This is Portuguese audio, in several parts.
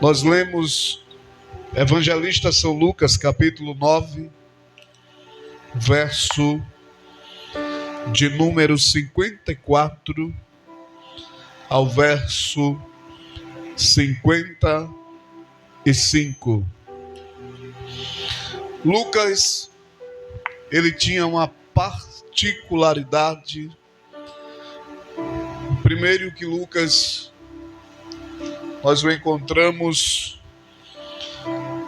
Nós lemos Evangelista São Lucas, capítulo 9, verso de número 54 ao verso 55. Lucas, ele tinha uma particularidade. Primeiro que Lucas, nós o encontramos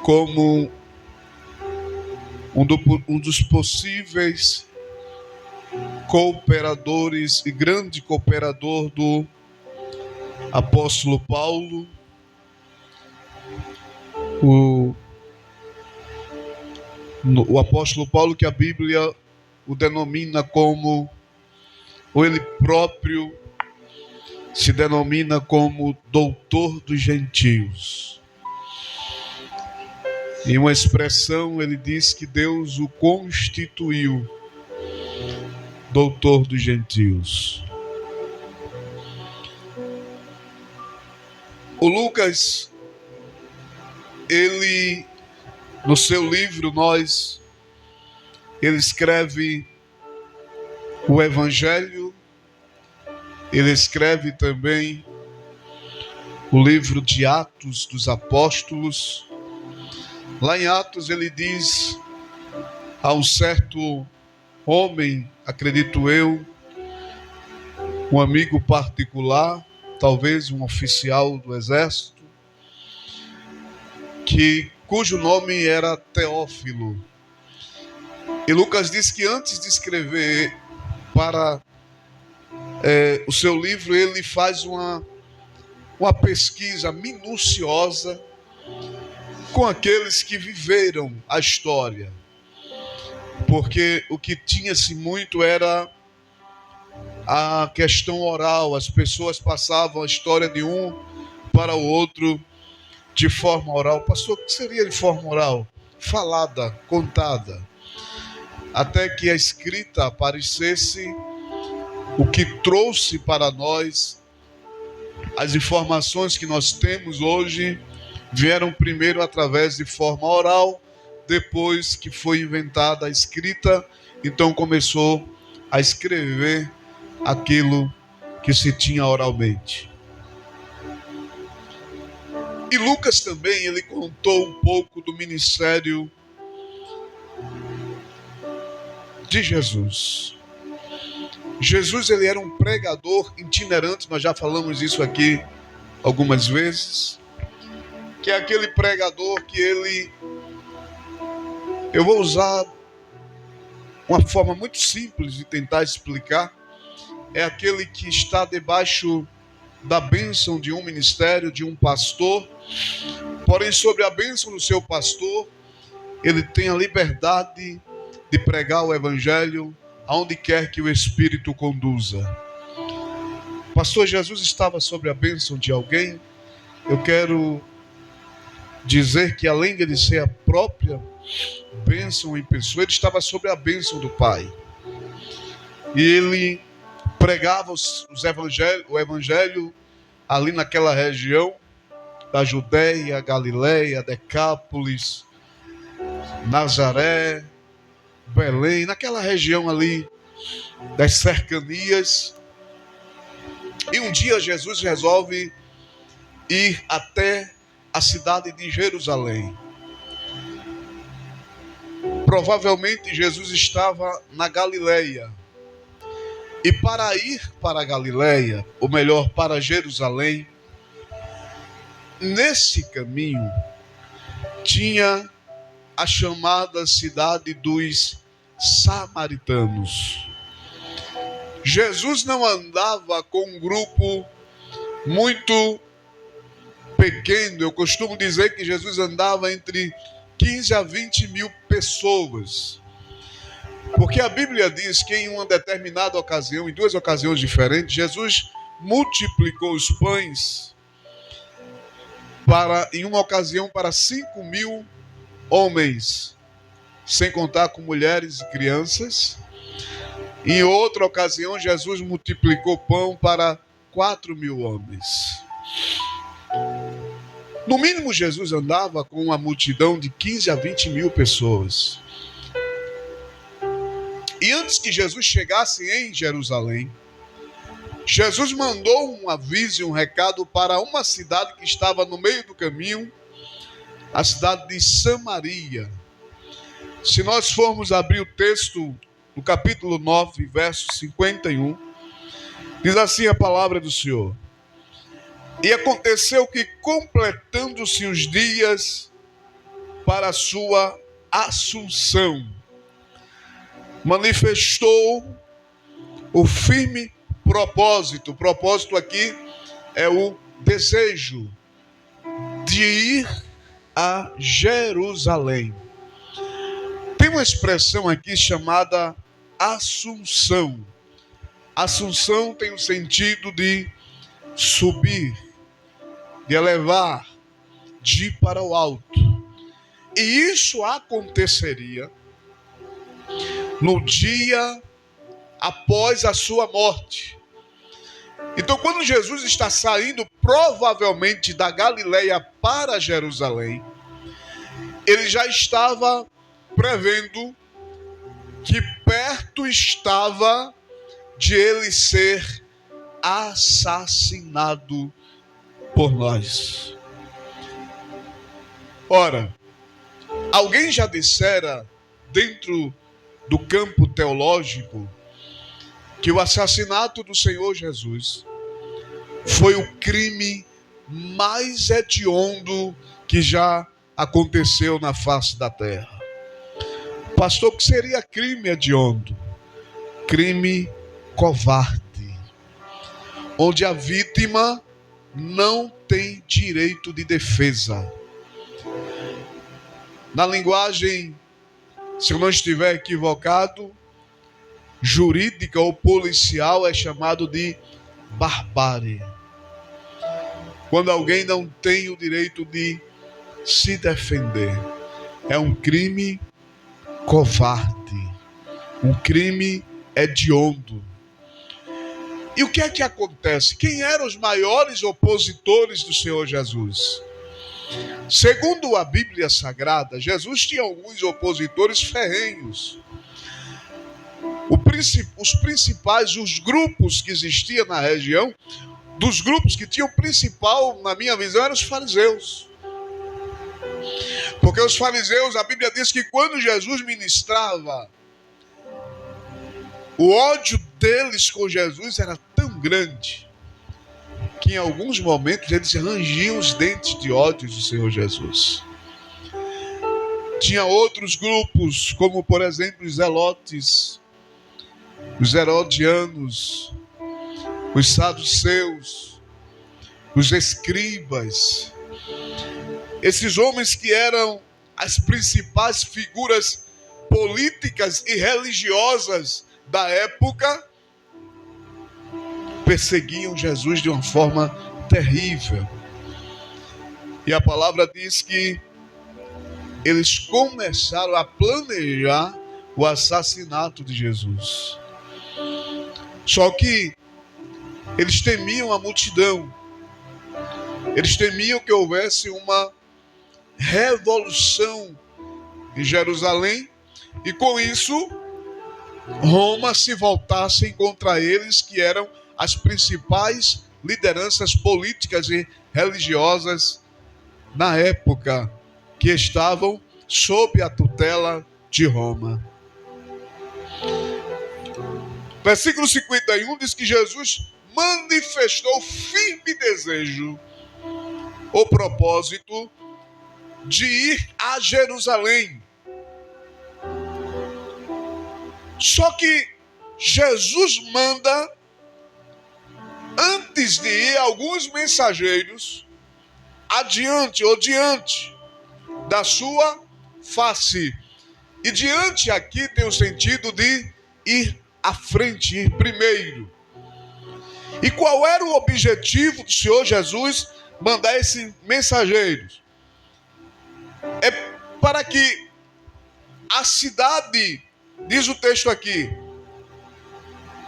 como um dos possíveis cooperadores e grande cooperador do apóstolo Paulo. O apóstolo Paulo, que a Bíblia o denomina como, ou ele próprio se denomina como doutor dos gentios. Em uma expressão, ele diz que Deus o constituiu doutor dos gentios. O Lucas, ele, no seu livro, ele escreve o Evangelho, ele escreve também o livro de Atos dos Apóstolos. Lá em Atos ele diz a um certo homem, acredito eu, um amigo particular, talvez um oficial do exército, cujo nome era Teófilo. E Lucas diz que antes de escrever para o seu livro, ele faz uma pesquisa minuciosa com aqueles que viveram a história, porque o que tinha-se muito era a questão oral. As pessoas passavam a história de um para o outro de forma oral. Pastor, o que seria de forma oral? Falada, contada, até que a escrita aparecesse, o que trouxe para nós as informações que nós temos hoje. Vieram primeiro através de forma oral, depois que foi inventada a escrita, então começou a escrever aquilo que se tinha oralmente. E Lucas também, ele contou um pouco do ministério de Jesus. Jesus, ele era um pregador itinerante, nós já falamos isso aqui algumas vezes, que é aquele pregador que eu vou usar uma forma muito simples de tentar explicar, é aquele que está debaixo da bênção de um ministério, de um pastor, porém sobre a bênção do seu pastor, ele tem a liberdade de pregar o evangelho aonde quer que o Espírito conduza. Pastor Jesus estava sobre a bênção de alguém. Eu quero dizer que além de ele ser a própria bênção em pessoa, ele estava sobre a bênção do Pai. E ele pregava o evangelho ali naquela região da Judéia, Galileia, Decápolis, Nazaré, Belém, naquela região ali das cercanias. E um dia Jesus resolve ir até a cidade de Jerusalém. Provavelmente Jesus estava na Galileia. E para ir para a Galileia, ou melhor, para Jerusalém, nesse caminho tinha a chamada cidade dos samaritanos. Jesus não andava com um grupo muito pequeno. Eu costumo dizer que Jesus andava entre 15 a 20 mil pessoas. Porque a Bíblia diz que em uma determinada ocasião, em duas ocasiões diferentes, Jesus multiplicou os pães em uma ocasião para 5 mil homens, sem contar com mulheres e crianças. Em outra ocasião, Jesus multiplicou pão para 4 mil homens. No mínimo, Jesus andava com uma multidão de 15 a 20 mil pessoas. E antes que Jesus chegasse em Jerusalém, Jesus mandou um aviso e um recado para uma cidade que estava no meio do caminho, a cidade de Samaria. Se nós formos abrir o texto no capítulo 9, verso 51, diz assim a palavra do Senhor: E aconteceu que, completando-se os dias para a sua assunção, manifestou o firme propósito. O propósito aqui é o desejo de ir a Jerusalém. Tem uma expressão aqui chamada assunção. Assunção tem o sentido de subir, de elevar, de ir para o alto. E isso aconteceria no dia após a sua morte. Então, quando Jesus está saindo provavelmente da Galileia para Jerusalém, ele já estava prevendo que perto estava de ele ser assassinado por nós. Ora, alguém já dissera dentro do campo teológico que o assassinato do Senhor Jesus foi o crime mais hediondo que já aconteceu na face da terra. Pastor, o que seria crime hediondo? Crime covarde, onde a vítima não tem direito de defesa. Na linguagem, se eu não estiver equivocado, jurídica ou policial, é chamado de barbárie. Quando alguém não tem o direito de se defender, é um crime covarde, um crime hediondo. E o que é que acontece? Quem eram os maiores opositores do Senhor Jesus? Segundo a Bíblia Sagrada, Jesus tinha alguns opositores ferrenhos. Os principais, os grupos que existiam na região, dos grupos que tinham principal, na minha visão, eram os fariseus. Porque os fariseus, a Bíblia diz que quando Jesus ministrava, o ódio deles com Jesus era tão grande que em alguns momentos eles rangiam os dentes de ódio do Senhor Jesus. Tinha outros grupos, como por exemplo os zelotes, os herodianos, os saduceus, os escribas. Esses homens que eram as principais figuras políticas e religiosas da época, perseguiam Jesus de uma forma terrível. E a palavra diz que eles começaram a planejar o assassinato de Jesus. Só que eles temiam a multidão. Eles temiam que houvesse uma revolução em Jerusalém e com isso Roma se voltasse contra eles, que eram as principais lideranças políticas e religiosas na época, que estavam sob a tutela de Roma. Versículo 51 diz que Jesus manifestou firme desejo, o propósito de ir a Jerusalém. Só que Jesus manda, antes de ir, alguns mensageiros adiante ou diante da sua face. E diante aqui tem o sentido de ir à frente, ir primeiro. E qual era o objetivo do Senhor Jesus mandar esses mensageiros? É para que a cidade, diz o texto aqui,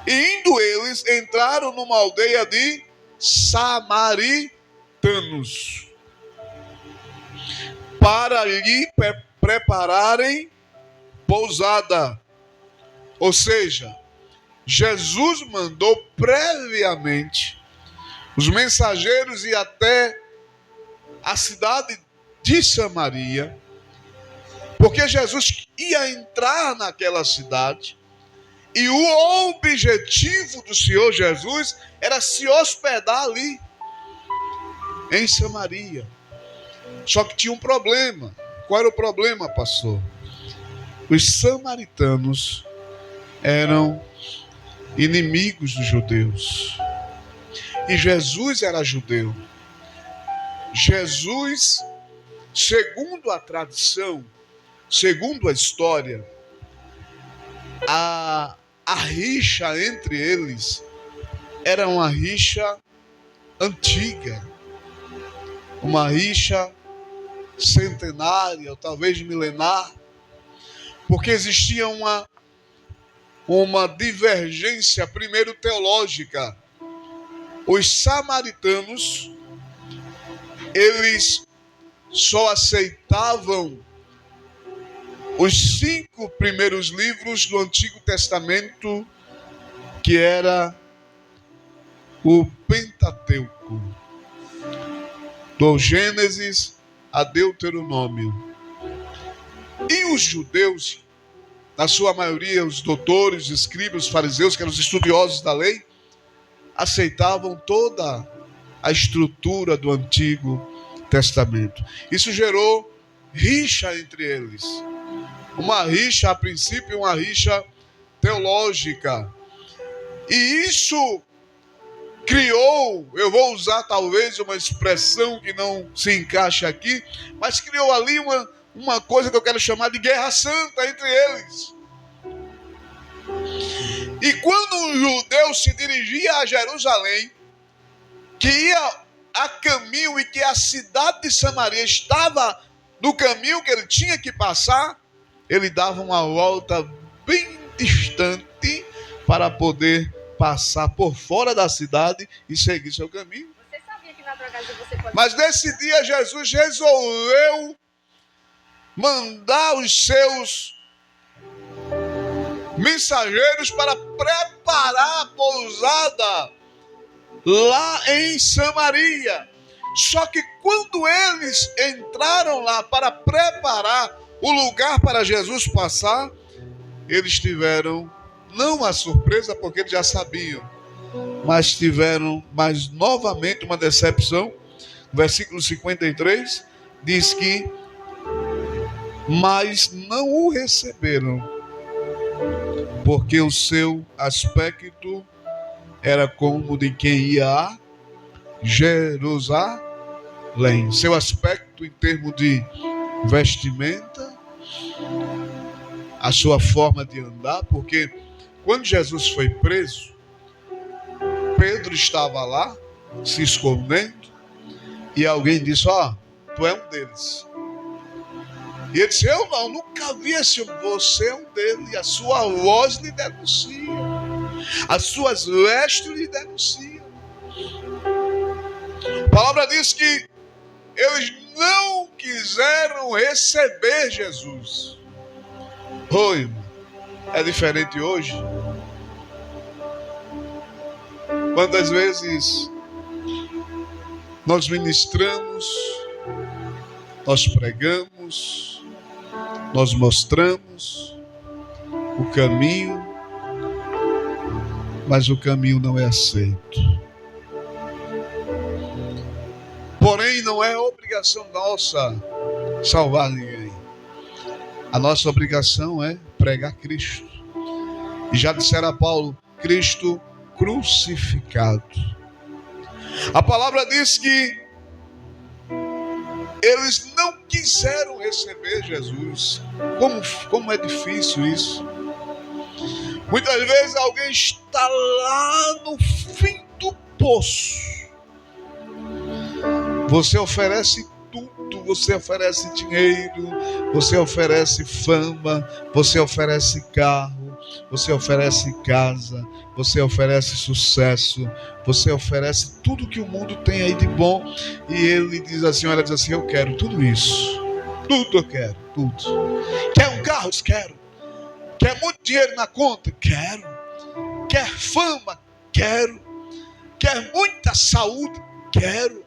e indo eles, entraram numa aldeia de samaritanos. para lhe prepararem pousada. Ou seja, Jesus mandou previamente os mensageiros ir até a cidade de Samaria, porque Jesus ia entrar naquela cidade e o objetivo do Senhor Jesus era se hospedar ali, em Samaria. Só que tinha um problema. Qual era o problema, pastor? Os samaritanos eram inimigos dos judeus. E Jesus era judeu. Jesus, segundo a tradição, segundo a história, a rixa entre eles era uma rixa antiga, uma rixa centenária, ou talvez milenar, porque existia uma divergência, primeiro teológica. Os samaritanos, eles só aceitavam os 5 primeiros livros do Antigo Testamento, que era o Pentateuco, do Gênesis a Deuteronômio. E os judeus, na sua maioria, os doutores, os escribas, os fariseus, que eram os estudiosos da lei, aceitavam toda a estrutura do Antigo Testamento. Isso gerou rixa entre eles. Uma rixa, a princípio, uma rixa teológica. E isso criou, eu vou usar talvez uma expressão que não se encaixa aqui, mas criou ali uma coisa que eu quero chamar de guerra santa entre eles. E quando um judeu se dirigia a Jerusalém, que ia a caminho e que a cidade de Samaria estava no caminho que ele tinha que passar, ele dava uma volta bem distante para poder passar por fora da cidade e seguir seu caminho. Você sabia que na drogagem você pode... Mas nesse dia Jesus resolveu mandar os seus mensageiros para preparar a pousada lá em Samaria. Só que quando eles entraram lá para preparar o lugar para Jesus passar, eles tiveram não a surpresa, porque eles já sabiam, mas tiveram mais novamente uma decepção. Versículo 53 diz que mas não o receberam, porque o seu aspecto era como de quem ia a Jerusalém. Seu aspecto em termos de vestimenta, a sua forma de andar, porque quando Jesus foi preso, Pedro estava lá, se escondendo, e alguém disse: ó, tu é um deles. E ele disse: eu não, nunca vi esse homem. Você é um deles, e a sua voz lhe denuncia, as suas vestes lhe denunciam. A palavra diz que eles não quiseram receber Jesus. Oi, é diferente hoje. Quantas vezes nós ministramos, nós pregamos, nós mostramos o caminho, mas o caminho não é aceito. Porém, não é obrigação nossa salvar ninguém. A nossa obrigação é pregar Cristo. E já disseram a Paulo, Cristo crucificado. A palavra diz que eles não quiseram receber Jesus. Como é difícil isso. Muitas vezes alguém está lá no fim do poço. Você oferece tudo, você oferece dinheiro, você oferece fama, você oferece carro, você oferece casa, você oferece sucesso, você oferece tudo que o mundo tem aí de bom. E ele diz assim, olha, diz assim, eu quero tudo isso, Tudo eu quero, tudo. Quer um carro? Quero. Quer muito dinheiro na conta? Quero. Quer fama? Quero. Quer muita saúde? Quero.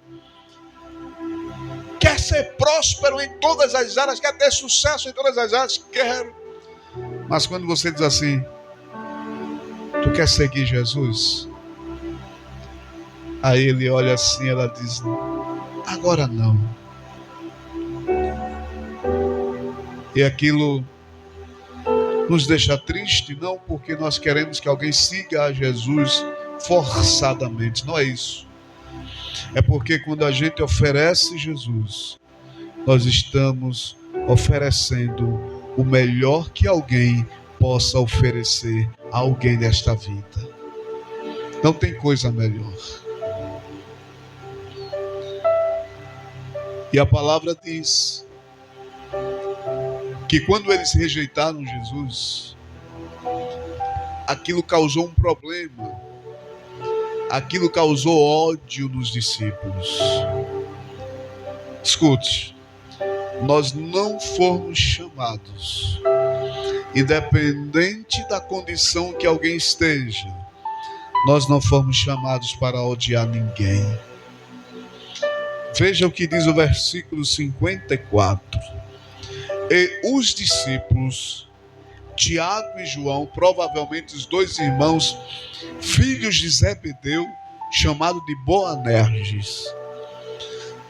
Quer ser próspero em todas as áreas? Quer ter sucesso em todas as áreas? Quero. Mas quando você diz assim, tu quer seguir Jesus? Aí ele olha assim, ela diz, agora não. E aquilo nos deixa triste, não porque nós queremos que alguém siga a Jesus forçadamente, não é isso. É porque quando a gente oferece Jesus, nós estamos oferecendo o melhor que alguém possa oferecer a alguém desta vida. Não tem coisa melhor. E a palavra diz que quando eles rejeitaram Jesus, aquilo causou um problema, aquilo causou ódio nos discípulos. Escute, nós não fomos chamados, independente da condição que alguém esteja, nós não fomos chamados para odiar ninguém. Veja o que diz o versículo 54. E os discípulos, Tiago e João, provavelmente os dois irmãos, filhos de Zebedeu, chamado de Boanerges,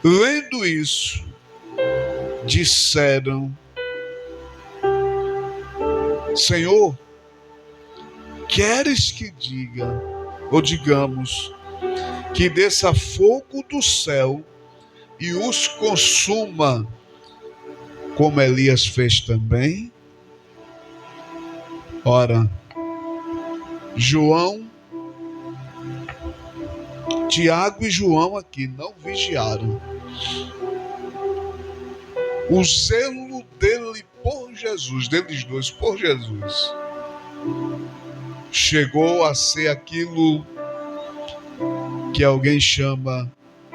lendo isso, disseram: Senhor, queres que digamos, que desça fogo do céu e os consuma, como Elias fez também? Ora, Tiago e João aqui não vigiaram. O zelo dele por Jesus, deles dois por Jesus, chegou a ser aquilo que alguém chama,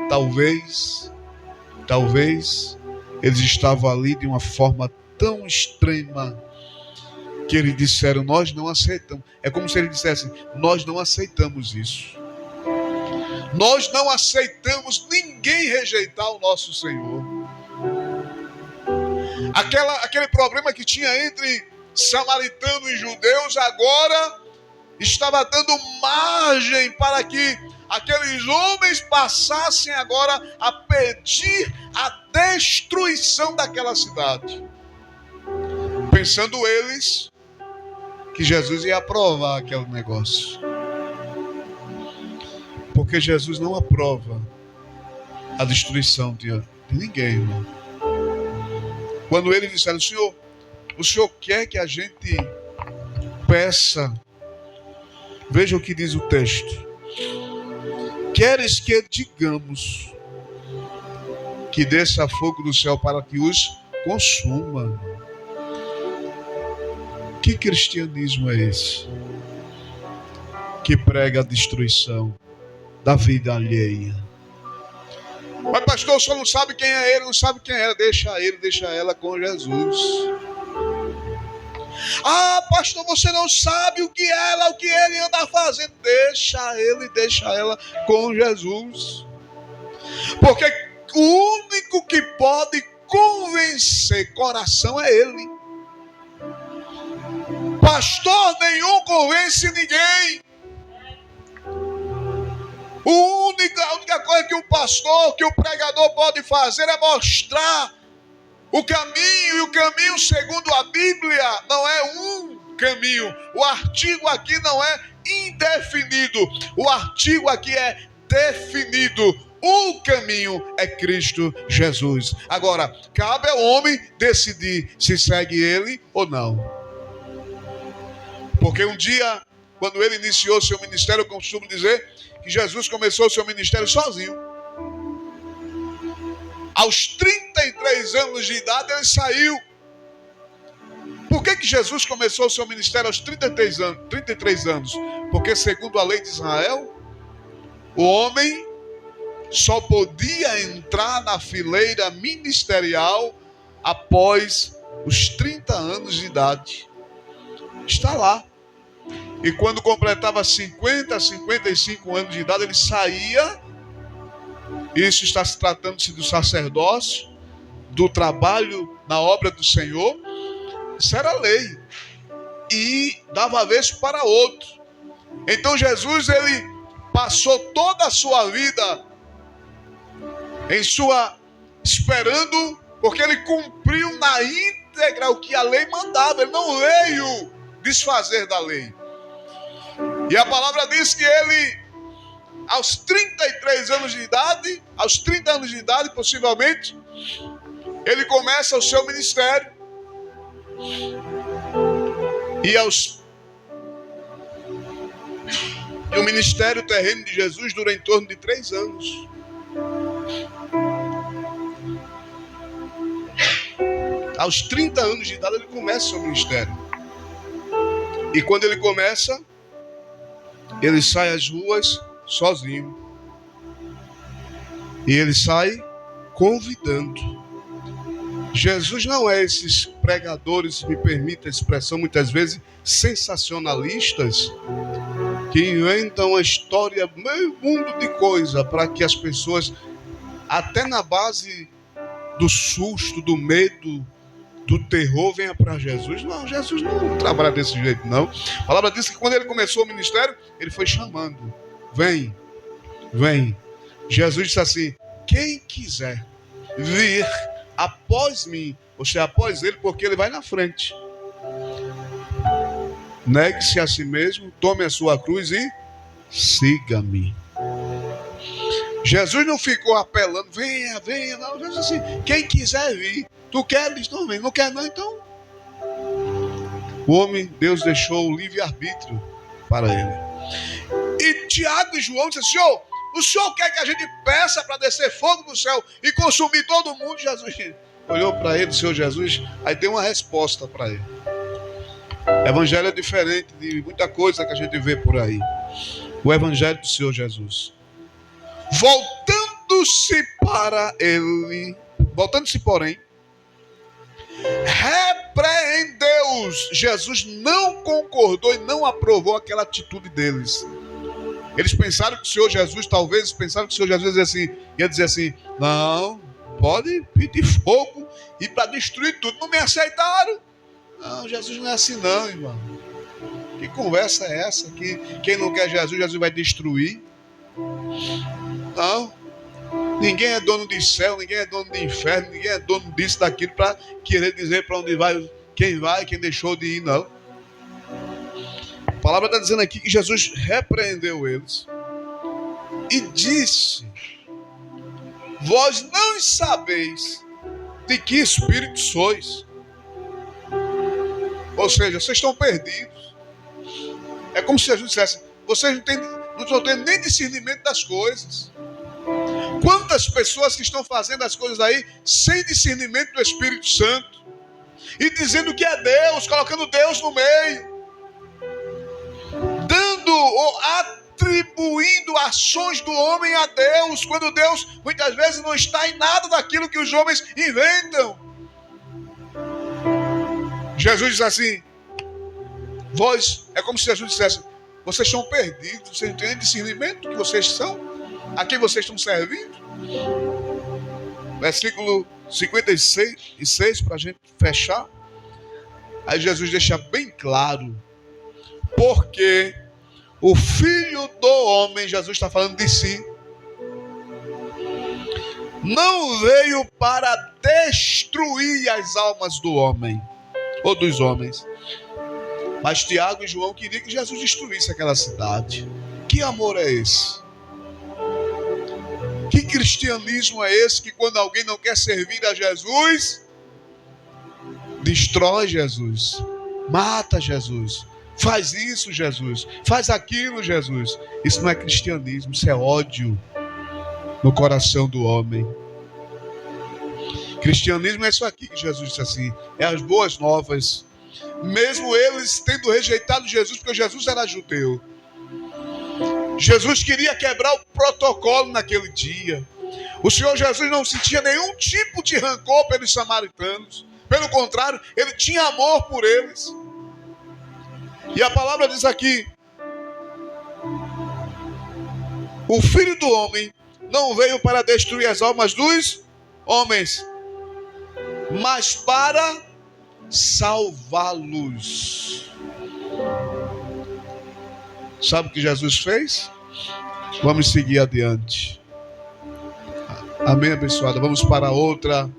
talvez, eles estavam ali de uma forma tão extrema que eles disseram, nós não aceitamos. É como se eles dissessem, nós não aceitamos isso. Nós não aceitamos ninguém rejeitar o nosso Senhor. Aquele problema que tinha entre samaritanos e judeus agora estava dando margem para que aqueles homens passassem agora a pedir a destruição daquela cidade, pensando eles que Jesus ia aprovar aquele negócio. Porque Jesus não aprova a destruição de ninguém, irmão. Quando eles disseram, Senhor, o Senhor quer que a gente peça? Veja o que diz o texto. Queres que digamos que desça fogo do céu para que os consuma? Que cristianismo é esse? Que prega a destruição da vida alheia. Mas pastor, o senhor não sabe quem é ele, não sabe quem é. Deixa ele, deixa ela com Jesus. Ah, pastor, você não sabe o que ele anda fazendo. Deixa ele, deixa ela com Jesus. Porque o único que pode convencer coração é ele. Pastor nenhum convence ninguém. A única coisa que o pastor, que o pregador pode fazer é mostrar o caminho, e o caminho segundo a Bíblia não é um caminho. O artigo aqui não é indefinido, o artigo aqui é definido. O caminho é Cristo Jesus. Agora, cabe ao homem decidir se segue ele ou não. Porque um dia, quando ele iniciou seu ministério, eu costumo dizer que Jesus começou seu ministério sozinho. Aos 33 anos de idade ele saiu. Por que Jesus começou seu ministério aos 33 anos? Porque segundo a lei de Israel, o homem só podia entrar na fileira ministerial após os 30 anos de idade. Está lá. E quando completava 50, 55 anos de idade, ele saía. Isso está se tratando-se do sacerdócio, do trabalho na obra do Senhor. Isso era lei. E dava vez para outro. Então Jesus, ele passou toda a sua vida esperando, porque ele cumpriu na íntegra o que a lei mandava. Ele não veio desfazer da lei. E a palavra diz que ele, aos 33 anos de idade, aos 30 anos de idade, possivelmente, ele começa o seu ministério. E o ministério terreno de Jesus dura em torno de 3 anos. Aos 30 anos de idade ele começa o seu ministério. E quando ele começa, ele sai às ruas sozinho. E ele sai convidando. Jesus não é esses pregadores, me permita a expressão, muitas vezes sensacionalistas, que inventam a história, meio mundo de coisa, para que as pessoas, até na base do susto, do medo, do terror, venham para Jesus. Não, Jesus não trabalha desse jeito, não. A palavra diz que quando ele começou o ministério, ele foi chamando. Vem, vem. Jesus disse assim: quem quiser vir após mim, ou seja, após ele, porque ele vai na frente. Negue-se a si mesmo, tome a sua cruz e siga-me. Jesus não ficou apelando, venha, venha, não. Jesus disse assim: quem quiser vir. Tu queres? Não, não quer não, então. O homem, Deus deixou o livre-arbítrio para ele. E Tiago e João disseram: Senhor, o Senhor quer que a gente peça para descer fogo do céu e consumir todo mundo? Jesus olhou para ele, o Senhor Jesus, aí deu uma resposta para ele. O evangelho é diferente de muita coisa que a gente vê por aí. O evangelho do Senhor Jesus. Voltando-se, porém, repreendeu-os. Jesus não concordou e não aprovou aquela atitude deles. Eles pensaram que o Senhor Jesus, ia dizer assim: não, pode pedir fogo e para destruir tudo. Não me aceitaram. Não, Jesus não é assim não, irmão. Que conversa é essa? Que quem não quer Jesus, Jesus vai destruir? Não. Ninguém é dono de céu, ninguém é dono de inferno, ninguém é dono disso, daquilo, para querer dizer para onde vai, quem deixou de ir, não. A palavra está dizendo aqui que Jesus repreendeu eles e disse: vós não sabeis de que espírito sois. Ou seja, vocês estão perdidos. É como se Jesus dissesse: vocês não estão tendo nem discernimento das coisas. Quantas pessoas que estão fazendo as coisas aí sem discernimento do Espírito Santo e dizendo que é Deus, colocando Deus no meio, dando ou atribuindo ações do homem a Deus, quando Deus muitas vezes não está em nada daquilo que os homens inventam. Jesus diz assim: é como se Jesus dissesse: vocês estão perdidos, vocês não têm nem discernimento do que vocês são, a quem vocês estão servindo. Versículo 56 para a gente fechar. Aí Jesus deixa bem claro: porque o Filho do Homem, Jesus está falando de si, não veio para destruir as almas do homem ou dos homens. Mas Tiago e João queriam que Jesus destruísse aquela cidade. Que amor é esse? Que cristianismo é esse que quando alguém não quer servir a Jesus, destrói Jesus, mata Jesus, faz isso Jesus, faz aquilo Jesus? Isso não é cristianismo, isso é ódio no coração do homem. Cristianismo é isso aqui que Jesus disse assim: é as boas novas. Mesmo eles tendo rejeitado Jesus, porque Jesus era judeu, Jesus queria quebrar o protocolo naquele dia. O Senhor Jesus não sentia nenhum tipo de rancor pelos samaritanos. Pelo contrário, ele tinha amor por eles. E a palavra diz aqui: o Filho do Homem não veio para destruir as almas dos homens, mas para salvá-los. Sabe o que Jesus fez? Vamos seguir adiante. Amém, abençoada. Vamos para outra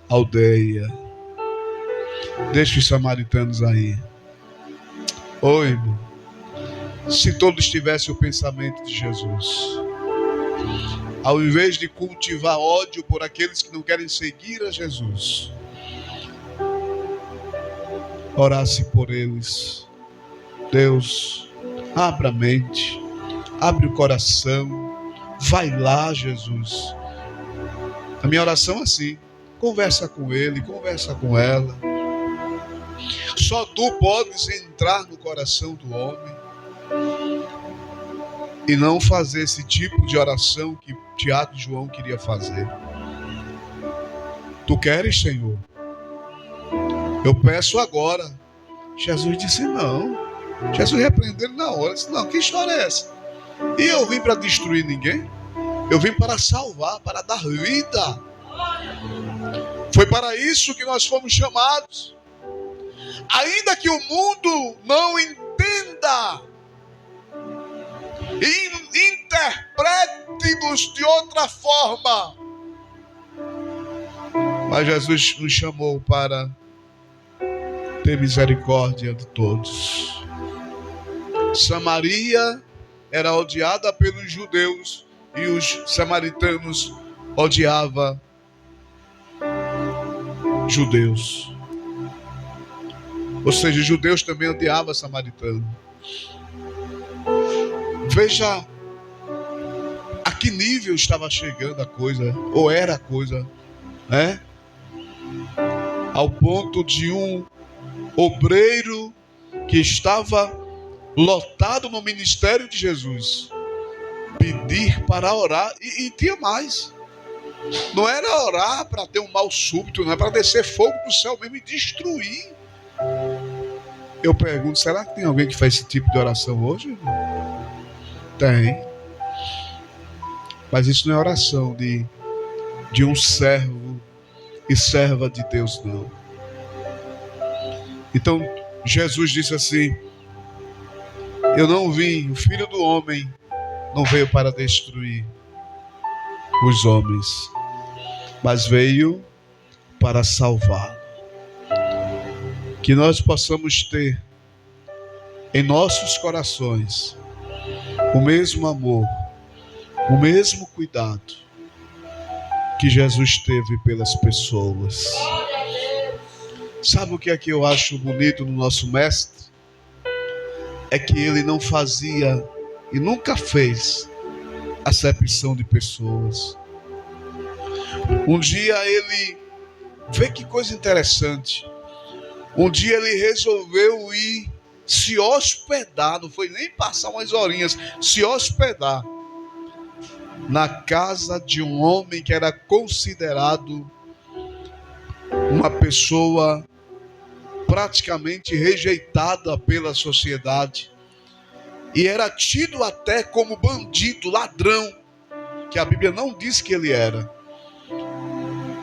aldeia. Deixa os samaritanos aí. Oi, irmão. Se todos tivessem o pensamento de Jesus, ao invés de cultivar ódio por aqueles que não querem seguir a Jesus, orasse por eles. Deus, abra a mente, abre o coração, vai lá, Jesus. A minha oração é assim: conversa com ele, conversa com ela. Só tu podes entrar no coração do homem e não fazer esse tipo de oração que Tiago e João queria fazer. Tu queres, Senhor? Eu peço agora. Jesus disse não. Jesus repreendeu ele na hora. Disse: não, que história é essa? E eu vim para destruir ninguém? Eu vim para salvar, para dar vida. Foi para isso que nós fomos chamados. Ainda que o mundo não entenda e interprete-nos de outra forma, mas Jesus nos chamou para ter misericórdia de todos. Samaria era odiada pelos judeus e os samaritanos odiavam judeus. Ou seja, os judeus também odiavam samaritanos. Veja a que nível estava chegando a coisa, ou era a coisa, né? Ao ponto de um obreiro que estava lotado no ministério de Jesus pedir para orar, e tinha mais. Não era orar para ter um mal súbito, não é para descer fogo do céu mesmo e destruir. Eu pergunto, será que tem alguém que faz esse tipo de oração hoje? Tem. Mas isso não é oração de um servo e serva de Deus, não. Então Jesus disse assim: eu não vim, o Filho do Homem não veio para destruir os homens, mas veio para salvar. Que nós possamos ter em nossos corações o mesmo amor, o mesmo cuidado que Jesus teve pelas pessoas. Sabe o que é que eu acho bonito no nosso mestre? É que ele não fazia e nunca fez acepção de pessoas. Um dia ele, vê que coisa interessante, um dia ele resolveu ir se hospedar, não foi nem passar umas horinhas, se hospedar na casa de um homem que era considerado uma pessoa praticamente rejeitada pela sociedade, e era tido até como bandido, ladrão, que a Bíblia não diz que ele era,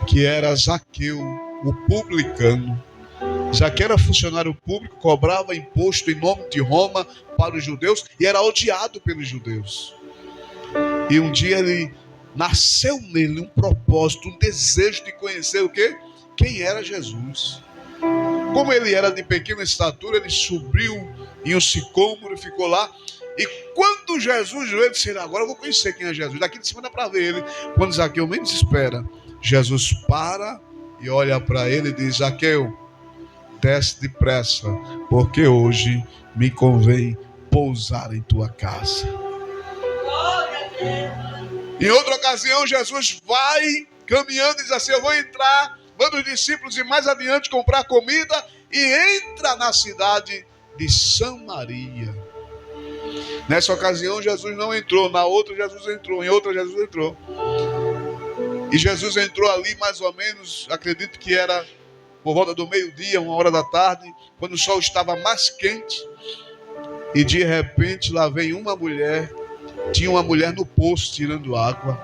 que era Zaqueu, o publicano. Zaqueu era funcionário público, cobrava imposto em nome de Roma para os judeus e era odiado pelos judeus. E um dia ele nasceu nele um propósito, um desejo de conhecer o quê? Quem era Jesus. Como ele era de pequena estatura, ele subiu em um sicômoro e ficou lá. E quando Jesus veio, ele disse: agora eu vou conhecer quem é Jesus. Daqui de cima dá para ver ele. Quando Zaqueu menos espera, Jesus para e olha para ele e diz: Zaqueu, desce depressa, porque hoje me convém pousar em tua casa. Em outra ocasião, Jesus vai caminhando e diz assim: eu vou entrar, manda os discípulos ir mais adiante comprar comida, e entra na cidade de Samaria. Nessa ocasião Jesus não entrou, na outra Jesus entrou, em outra Jesus entrou. E Jesus entrou ali mais ou menos, acredito que era por volta do meio-dia, 1 hora da tarde, quando o sol estava mais quente. E de repente lá vem uma mulher, tinha uma mulher no poço tirando água.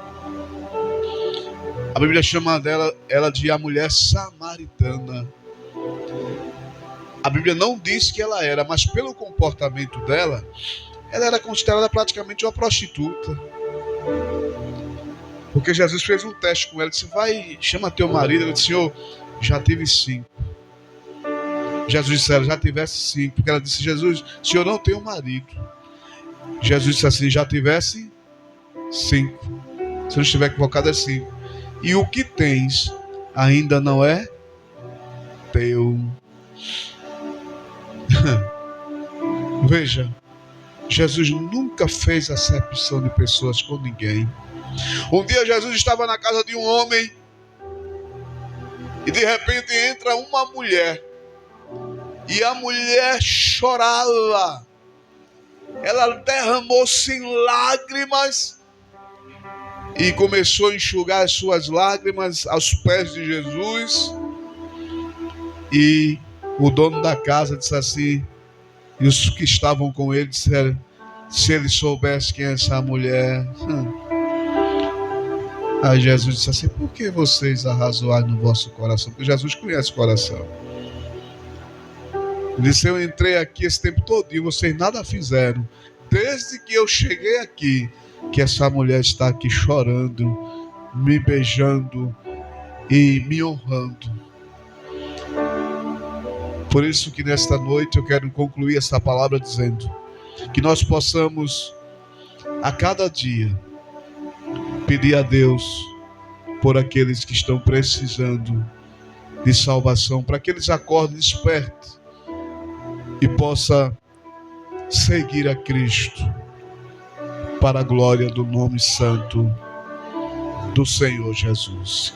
A Bíblia chama ela de a mulher samaritana. A Bíblia não diz que ela era, mas pelo comportamento dela, ela era considerada praticamente uma prostituta. Porque Jesus fez um teste com ela, disse: vai, chama teu marido. Ela disse: Senhor, já tive 5. Jesus disse: ela já tivesse 5. Porque ela disse: Jesus, Senhor, não tenho marido. Jesus disse assim: já tivesse 5. Se não estiver equivocado, é 5. E o que tens ainda não é teu. Veja, Jesus nunca fez acepção de pessoas com ninguém. Um dia Jesus estava na casa de um homem e de repente entra uma mulher. E a mulher chorava. Ela derramou-se em lágrimas e começou a enxugar as suas lágrimas aos pés de Jesus. E o dono da casa disse assim, e os que estavam com ele disseram: se ele soubesse quem é essa mulher. Aí Jesus disse assim: por que vocês arrazoaram no vosso coração? Porque Jesus conhece o coração. Ele disse: eu entrei aqui esse tempo todo e vocês nada fizeram. Desde que eu cheguei aqui, que essa mulher está aqui chorando, me beijando e me honrando. Por isso que nesta noite eu quero concluir essa palavra dizendo que nós possamos a cada dia pedir a Deus por aqueles que estão precisando de salvação, para que eles acordem despertos e possa seguir a Cristo para a glória do nome santo do Senhor Jesus.